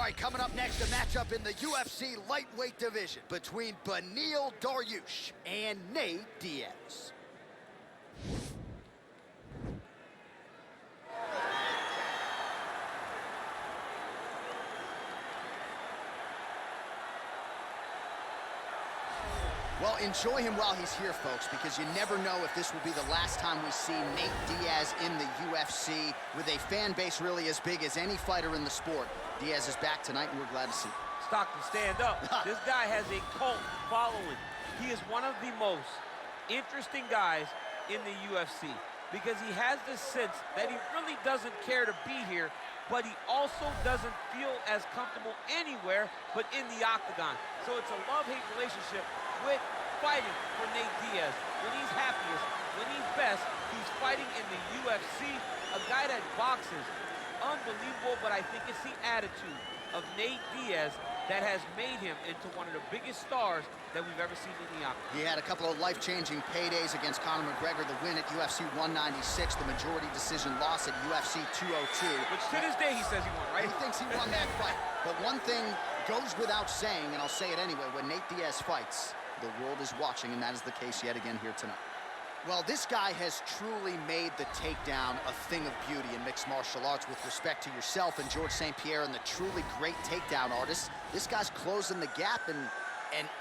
right, coming up next, a matchup in the UFC lightweight division between Beneil Dariush and Nate Diaz. Well, enjoy him while he's here, folks, because you never know if this will be the last time we see Nate Diaz in the UFC with a fan base really as big as any fighter in the sport. Diaz is back tonight, and we're glad to see him. Stockton, stand up. This guy has a cult following. He is one of the most interesting guys in the UFC because he has this sense that he really doesn't care to be here, but he also doesn't feel as comfortable anywhere but in the octagon. So it's a love-hate relationship with fighting for Nate Diaz. When he's happiest, when he's best, he's fighting in the UFC, a guy that boxes. Unbelievable, but I think it's the attitude of Nate Diaz that has made him into one of the biggest stars that we've ever seen in the octagon. He had a couple of life-changing paydays against Conor McGregor, the win at UFC 196, the majority decision loss at UFC 202. Which to this day he says he won, right? He thinks he won that fight. But one thing goes without saying, and I'll say it anyway, when Nate Diaz fights, the world is watching, and that is the case yet again here tonight. Well, this guy has truly made the takedown a thing of beauty in mixed martial arts. With respect to yourself and George St. Pierre and the truly great takedown artists, this guy's closing the gap and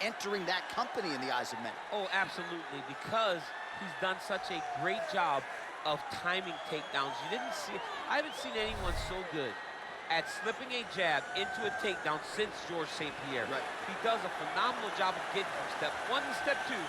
entering that company in the eyes of many. Oh, absolutely, because he's done such a great job of timing takedowns. I haven't seen anyone so good at slipping a jab into a takedown since George St. Pierre. Right. He does a phenomenal job of getting from step one to step two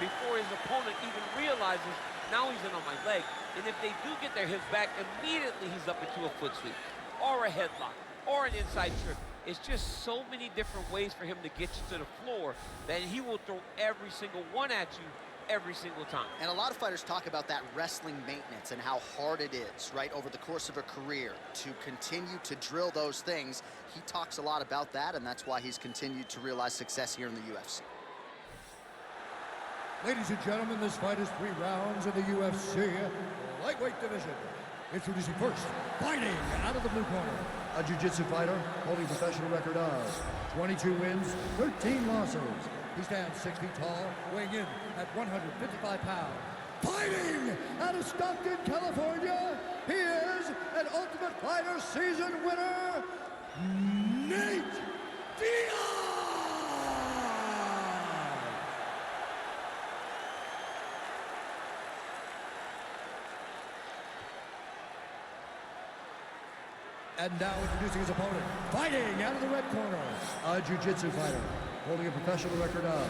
before his opponent even realizes now he's in on my leg. And if they do get their hips back, immediately he's up into a foot sweep or a headlock or an inside trip. It's just so many different ways for him to get you to the floor that he will throw every single one at you every single time. And a lot of fighters talk about that wrestling maintenance and how hard it is, right, over the course of a career to continue to drill those things. He talks a lot about that, and that's why he's continued to realize success here in the UFC. Ladies and gentlemen, this fight is 3 rounds in the UFC lightweight division. Introducing first, fighting out of the blue corner, a jiu-jitsu fighter holding a professional record of 22 wins, 13 losses. He stands 6 feet tall, weighing in at 155 pounds. Fighting out of Stockton, California, he is an Ultimate Fighter season winner, Nate Diaz! And now introducing his opponent, fighting out of the red corner, a jiu-jitsu fighter, holding a professional record of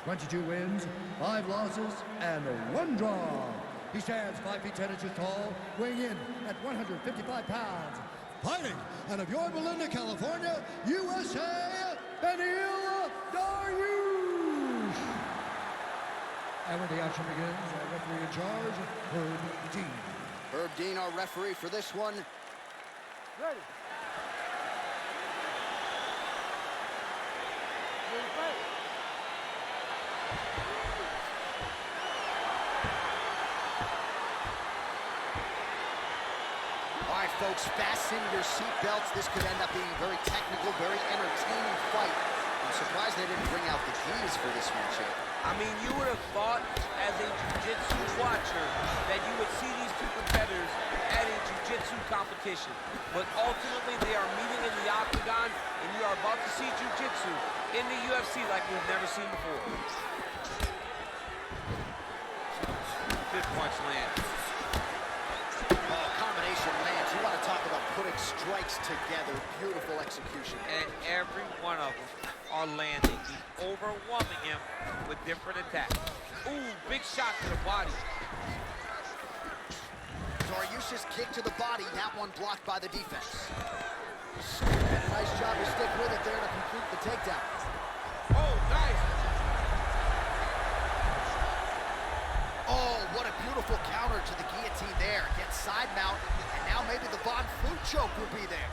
22 wins, 5 losses, and 1 draw. He stands 5 feet 10 inches tall, weighing in at 155 pounds. Fighting out of Yorba Linda, California, USA, Beneil Dariush. And when the action begins, our referee in charge, Herb Dean. Herb Dean, our referee for this one. Ready. All right, folks, fasten your seatbelts. This could end up being a very technical, very entertaining fight. I'm surprised they didn't bring out the keys for this matchup. I mean, you would have thought as a jiu-jitsu watcher that you would see these two competitors at a jiu-jitsu competition. But ultimately, they are meeting in the octagon, and you are about to see jiu-jitsu in the UFC like we've never seen before. Good punch land. Oh, combination lands. You want to talk about putting strikes together. Beautiful execution. And every one of them are landing. He's overwhelming him with different attacks. Ooh, big shot to the body. Dariush's kick to the body, that one blocked by the defense. And a nice job to stick with it there to complete the takedown. Oh, nice. Oh, what a beautiful counter to the guillotine there. Gets side mount, and now maybe the Von Flute choke will be there.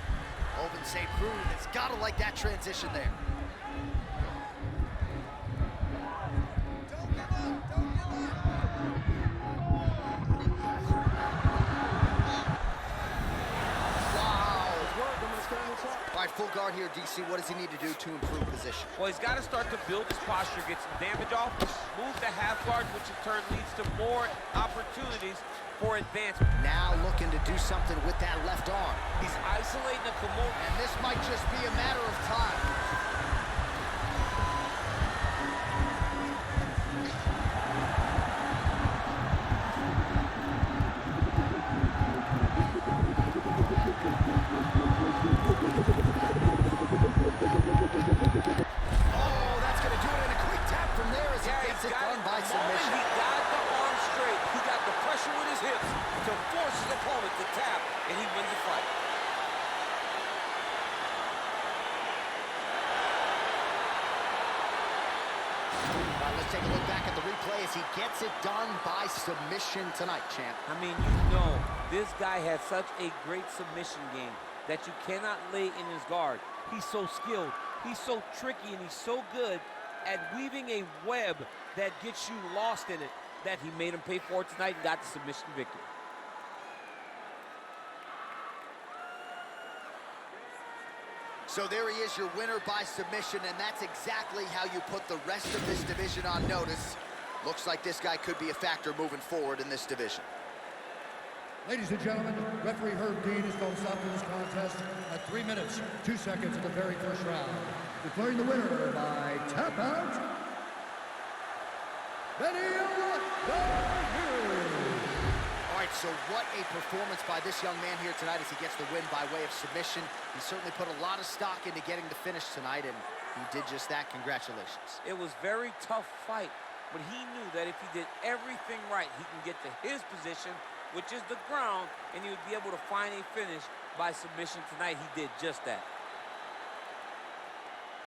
Oven St. Prune has got to like that transition there. All right, full guard here, DC. What does he need to do to improve position? Well, he's got to start to build his posture, get some damage off, move the half guard, which in turn leads to more opportunities for advancement. Now looking to do something with that left arm. He's isolating the Kimura. And this might just be a matter of time. Let's take a look back at the replay as he gets it done by submission tonight, champ. I mean, you know, this guy has such a great submission game that you cannot lay in his guard. He's so skilled, he's so tricky, and he's so good at weaving a web that gets you lost in it that he made him pay for it tonight and got the submission victory. So there he is, your winner by submission, and that's exactly how you put the rest of this division on notice. Looks like this guy could be a factor moving forward in this division. Ladies and gentlemen, referee Herb Dean is going to stop this contest at 3 minutes, 2 seconds of the very first round. Declaring the winner by tap out, Beneil Dariush. All right, so what a performance by this young man here tonight as he gets the win by way of submission. He certainly put a lot of stock into getting the finish tonight, and he did just that. Congratulations. It was a very tough fight, but he knew that if he did everything right, he can get to his position, which is the ground, and he would be able to find a finish by submission tonight. He did just that.